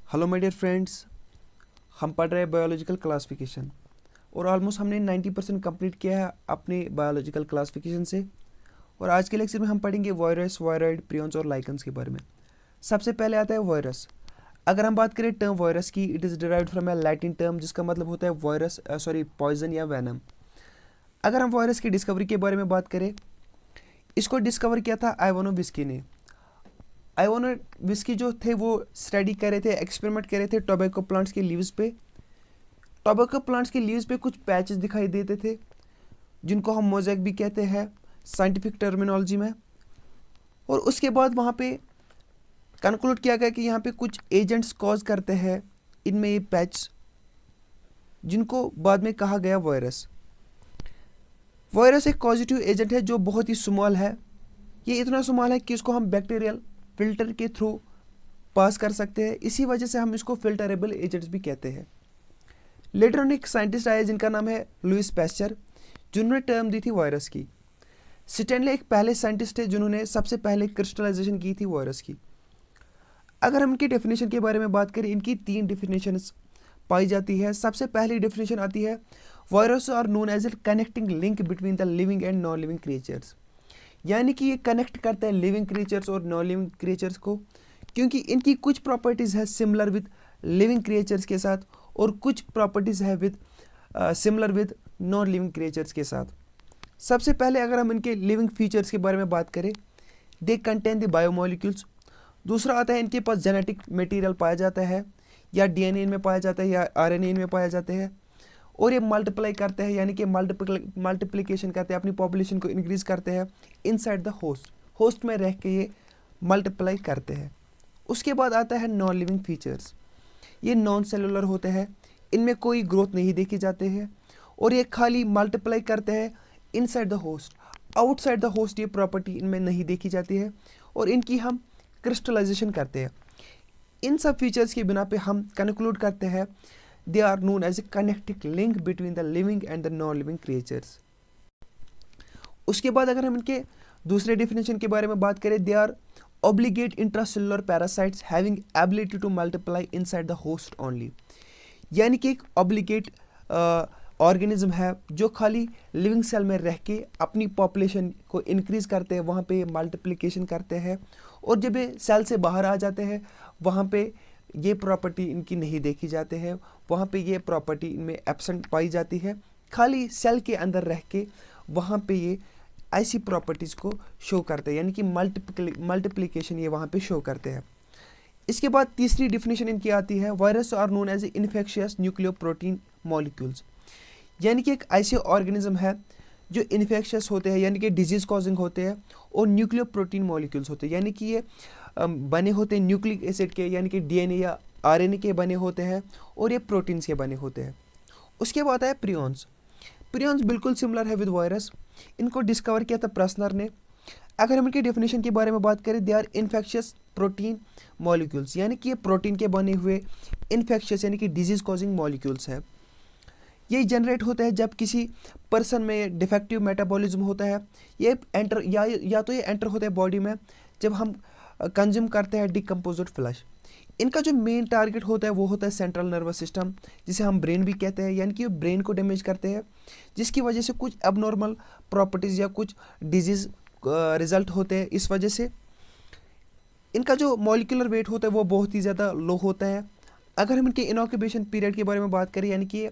Hello my dear friends, हम पढ़ रहे हैं बायोलॉजिकल क्लासिफिकेशन और ऑलमोस्ट हमने 90% कंप्लीट किया है अपने बायोलॉजिकल क्लासिफिकेशन से। और आज के लेक्चर में हम पढ़ेंगे वायरस, वायरॉइड, प्रियॉन्स और लाइकन्स के बारे में। सबसे पहले आता है वायरस। अगर हम बात करें टर्म वायरस की, it is derived from A Latin term जिसका मतलब होता है वायरस पॉइजन या वैनम। अगर हम वायरस की डिस्कवरी के बारे में बात करें, इसको डिस्कवर किया था आइवानो विस्की ने। आइवानो विस्की जो थे वो स्टडी कर रहे थे, एक्सपेरिमेंट कर रहे थे टोबैको प्लांट्स के लीव्स पे। टोबैको प्लांट्स के लीव्स पे कुछ पैचेस दिखाई देते थे जिनको हम मोज़ेक भी कहते हैं साइंटिफिक टर्मिनोलॉजी में। और उसके बाद वहाँ पे कंक्लूड किया गया कि यहाँ पे कुछ एजेंट्स कॉज करते हैं इनमें ये पैच, जिनको बाद में कहा गया वायरस। वायरस एक पॉजिटिव एजेंट है जो बहुत ही स्मॉल है। ये इतना स्मॉल है कि इसको हम बैक्टीरियल फिल्टर के थ्रू पास कर सकते हैं, इसी वजह से हम इसको फिल्टरेबल एजेंट्स भी कहते हैं। लेटर ऑन एक साइंटिस्ट आए जिनका नाम है लुइस पैस्चर, जिन्होंने टर्म दी थी वायरस की। स्टैनले एक पहले साइंटिस्ट थे जिन्होंने सबसे पहले क्रिस्टलाइजेशन की थी वायरस की। अगर हम इनकी डेफिनेशन के बारे में बात करें, इनकी 3 डेफिनेशंस पाई जाती है। सबसे पहली डेफिनेशन आती है, virus are known as a connecting link between the living and non living creatures. यानी कि ये कनेक्ट करता है लिविंग क्रिएचर्स और नॉन लिविंग क्रिएचर्स को, क्योंकि इनकी कुछ प्रॉपर्टीज़ है सिमिलर विद लिविंग क्रिएचर्स के साथ और कुछ प्रॉपर्टीज़ है with similar with non living creatures के साथ। सबसे पहले अगर हम इनके लिविंग फीचर्स के बारे में बात करें, दे कंटेन द बायोमोलिक्यूल्स। दूसरा आता है इनके पास जेनेटिक मटेरियल पाया जाता है, या डीएनए में पाया जाता है या आरएनए में पाया जाते हैं। और ये मल्टीप्लाई करते हैं, यानी कि मल्टीप्लिकेशन करते हैं, अपनी पॉपुलेशन को इंक्रीज करते हैं इनसाइड द होस्ट में रह के ये मल्टीप्लाई करते हैं। उसके बाद आता है नॉन लिविंग फीचर्स। ये नॉन सेलुलर होते हैं, इनमें कोई ग्रोथ नहीं देखी जाते हैं और ये खाली मल्टीप्लाई करते हैं inside the host. Outside the host ये प्रॉपर्टी इनमें नहीं देखी जाती है और इनकी हम क्रिस्टलाइजेशन करते हैं। इन सब फीचर्स की बिना पे हम कंक्लूड करते हैं they are known as a connecting link between the living and the non living creatures. उसके बाद अगर हम इनके दूसरे डेफिनेशन के बारे में बात करें, they are obligate intracellular parasites having ability to multiply inside the host only. यानी कि एक ऑब्लिगेट ऑर्गेनिज्म है जो खाली लिविंग सेल में रह के अपनी पॉपुलेशन को इंक्रीज करते हैं, वहाँ पे मल्टीप्लिकेशन करते हैं, और जब ये सेल से बाहर आ जाते हैं वहाँ पे ये प्रॉपर्टी इनकी नहीं देखी जाते हैं, वहाँ पे ये प्रॉपर्टी इनमें एब्सेंट पाई जाती है। खाली सेल के अंदर रह के वहाँ पे ये ऐसी प्रॉपर्टीज़ को शो करते हैं, यानी कि मल्टीप्लिकेशन ये वहाँ पे शो करते हैं। इसके बाद तीसरी डिफिनेशन इनकी आती है, virus are known as infectious nucleoprotein molecules. यानी कि एक ऐसे ऑर्गेनिज्म है जो इन्फेक्शियस होते हैं, यानी कि डिजीज़ कॉजिंग होते हैं, और न्यूक्लियो प्रोटीन मॉलिक्यूल्स होते हैं, यानी कि ये बने होते हैं न्यूक्लिक एसिड के, यानी कि डीएनए या आरएनए के बने होते हैं, और ये प्रोटीन्स के बने होते हैं। उसके बाद है प्रियॉन्स। प्रियॉन्स बिल्कुल सिमिलर है विद वायरस। इनको डिस्कवर किया था प्रसनर ने। अगर हम इनके डेफिनेशन के बारे में बात करें, they are infectious protein molecules, यानी कि ये प्रोटीन के बने हुए इन्फेक्शियस यानी कि डिजीज़ कॉजिंग मॉलिक्यूल्स है। ये जनरेट होता है जब किसी पर्सन में डिफेक्टिव मेटाबॉलिज्म होता है। ये एंटर या तो ये एंटर होता है बॉडी में जब हम कंज्यूम करते हैं डिकम्पोज्ड फ्लैश। इनका जो मेन टारगेट होता है वो होता है सेंट्रल नर्वस सिस्टम, जिसे हम ब्रेन भी कहते हैं, यानी कि ब्रेन को डैमेज करते हैं, जिसकी वजह से कुछ एबनॉर्मल प्रॉपर्टीज़ या कुछ डिजीज़ रिजल्ट होते हैं। इस वजह से इनका जो मॉलिक्यूलर वेट होता है वो बहुत ही ज़्यादा लो होता है। अगर हम इनके इनॉक्यूबेशन पीरियड के बारे में बात करें, यानी कि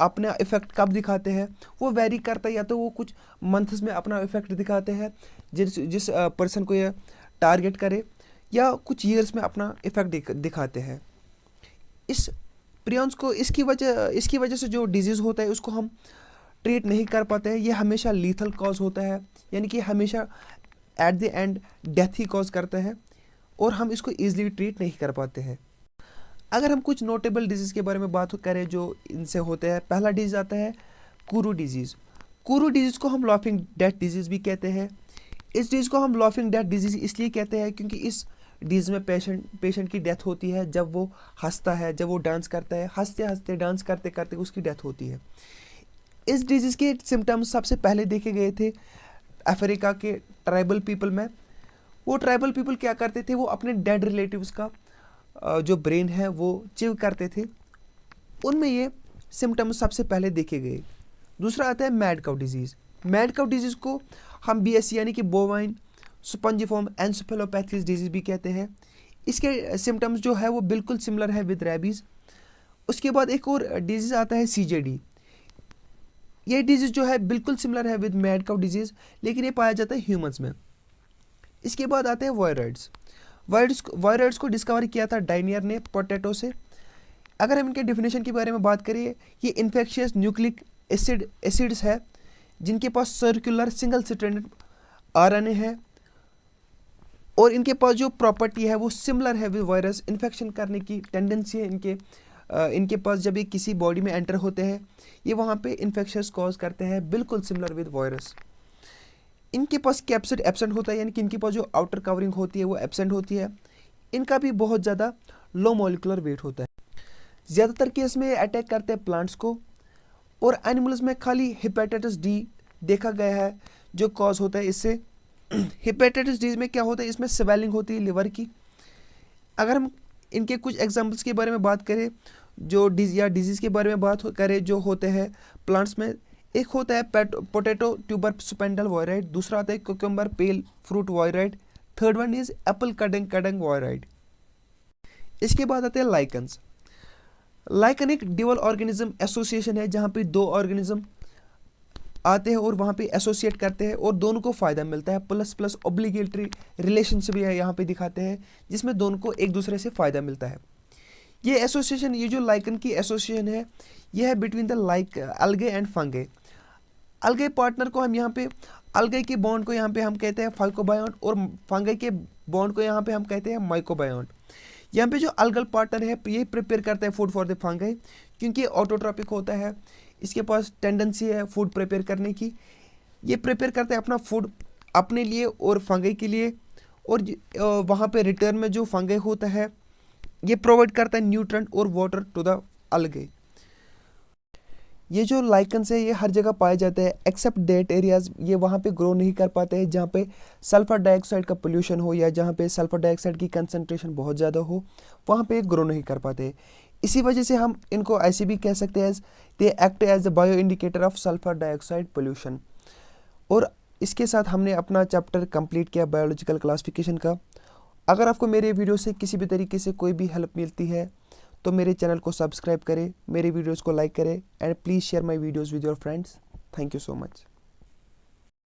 अपना इफेक्ट कब दिखाते हैं, वो वेरी करता है, या तो वो कुछ मंथ्स में अपना इफेक्ट दिखाते हैं जिस पर्सन को ये टारगेट करे, या कुछ ईयर्स में अपना इफेक्ट दिखाते हैं। इस प्रियॉन्स को इसकी वजह से जो डिजीज़ होता है उसको हम ट्रीट नहीं कर पाते हैं। ये हमेशा लीथल कॉज होता है, यानी कि हमेशा at the end death he cause करता है, और हम इसको ईजिली ट्रीट नहीं कर पाते हैं। अगर हम कुछ नोटेबल डिजीज़ के बारे में बात करें जो इनसे होते हैं, पहला डिजीज़ आता है कुरू डिजीज़। कुरू डिजीज़ को हम लाफिंग डेथ डिजीज़ भी कहते हैं। इस डिजीज़ को हम लाफिंग डेथ डिजीज़ इसलिए कहते हैं क्योंकि इस डिजीज़ में पेशेंट की डेथ होती है जब वो हंसता है, जब वो डांस करता है, हंसते हंसते डांस करते करते उसकी डेथ होती है। इस डिजीज़ के सिम्टम्स सबसे पहले देखे गए थे अफ्रीका के ट्राइबल पीपल में। वो ट्राइबल पीपल क्या करते थे, वो अपने डेड रिलेटिव्स का जो ब्रेन है वो चिव करते थे, उनमें ये सिम्टम्स सबसे पहले देखे गए। दूसरा आता है mad cow disease. Mad cow disease को हम BSE यानी कि बोवाइन स्पंजिफॉर्म एन्सेफेलोपैथीज डिजीज़ भी कहते हैं। इसके सिम्टम्स जो है वो बिल्कुल सिमिलर है विद रैबीज़। उसके बाद एक और डिजीज़ आता है CJD। ये डिजीज़ जो है बिल्कुल सिमिलर है विद मैड काउ डिजीज़, लेकिन ये पाया जाता है ह्यूमंस में। इसके बाद आते हैं वायरॉइड्स। वायरॉइड्स को डिस्कवर किया था डायनियर ने पोटैटो से। अगर हम इनके डेफिनेशन के बारे में बात करें, ये इन्फेक्शियस न्यूक्लिक एसिड्स है जिनके पास सर्कुलर सिंगल स्ट्रैंडेड RNA है, और इनके पास जो प्रॉपर्टी है वो सिमिलर है विद वायरस। इन्फेक्शन करने की टेंडेंसी है इनके पास। जब ये किसी बॉडी में एंटर होते हैं, ये वहाँ पे इन्फेक्शंस कॉज करते हैं, बिल्कुल सिमिलर विद वायरस। इनके पास कैप्सिड एब्सेंट होता है, यानी कि इनके पास जो आउटर कवरिंग होती है वो एब्सेंट होती है। इनका भी बहुत ज़्यादा लो मॉलिकुलर वेट होता है। ज़्यादातर केस में अटैक करते हैं प्लांट्स को, और एनिमल्स में खाली हेपेटाइटिस D देखा गया है जो कॉज होता है इससे। हेपेटाइटिस D में क्या होता है, इसमें स्वेलिंग होती है लिवर की। अगर हम इनके कुछ एग्जांपल्स के बारे में बात करें, जो डिजीज़ के बारे में बात करें जो होते हैं प्लांट्स में, एक होता है पोटैटो ट्यूबर स्पेंडल वायरॉइड, दूसरा आता है cucumber pale fruit viroid, third one is apple कड़ंग वायरॉइड। इसके बाद आते हैं लाइकन्स। लाइकन एक ड्यूअल ऑर्गेनिज्म एसोसिएशन है जहाँ पे दो ऑर्गेनिज्म आते हैं और वहाँ पे एसोसिएट करते हैं और दोनों को फ़ायदा मिलता है। प्लस प्लस ऑब्लिगेटरी रिलेशनशिप है यहाँ पे दिखाते हैं, जिसमें दोनों को एक दूसरे से फ़ायदा मिलता है। ये एसोसिएशन, ये जो लाइकन की एसोसिएशन है, ये है बिटवीन द अलगे एंड फंगे। अलगे पार्टनर को हम यहाँ पे, अलगे के बॉन्ड को यहाँ पे हम कहते हैं फाइकोबायोन, और फंगे के बॉन्ड को यहाँ पे हम कहते हैं माइकोबायोन। यहाँ पे जो अलगल पार्टनर है ये प्रिपेयर करता है फूड फॉर द फंगाई, क्योंकि ऑटोट्रॉपिक होता है, इसके पास टेंडेंसी है फूड प्रिपेयर करने की। ये प्रिपेयर करता है अपना फूड अपने लिए और फंगाई के लिए, और वहाँ पे रिटर्न में जो फंगाई होता है ये प्रोवाइड करता है न्यूट्रेंट और वाटर टू द अलगे। ये जो लाइकन्स है ये हर जगह पाए जाते हैं एक्सेप्ट दैट एरियाज। ये वहाँ पे ग्रो नहीं कर पाते हैं जहाँ पे सल्फर डाइऑक्साइड का पोल्यूशन हो या जहाँ पे सल्फर डाइऑक्साइड की कंसंट्रेशन बहुत ज़्यादा हो, वहाँ पे ग्रो नहीं कर पाते। इसी वजह से हम इनको ऐसे भी कह सकते हैं they act as the bioindicator of sulphur dioxide pollution. और इसके साथ हमने अपना चैप्टर कंप्लीट किया बायोलॉजिकल क्लासिफिकेशन का। अगर आपको मेरे वीडियो से किसी भी तरीके से कोई भी हेल्प मिलती है तो मेरे चैनल को सब्सक्राइब करें, मेरे वीडियोस को लाइक करें, and please share my videos with your friends. Thank you so much.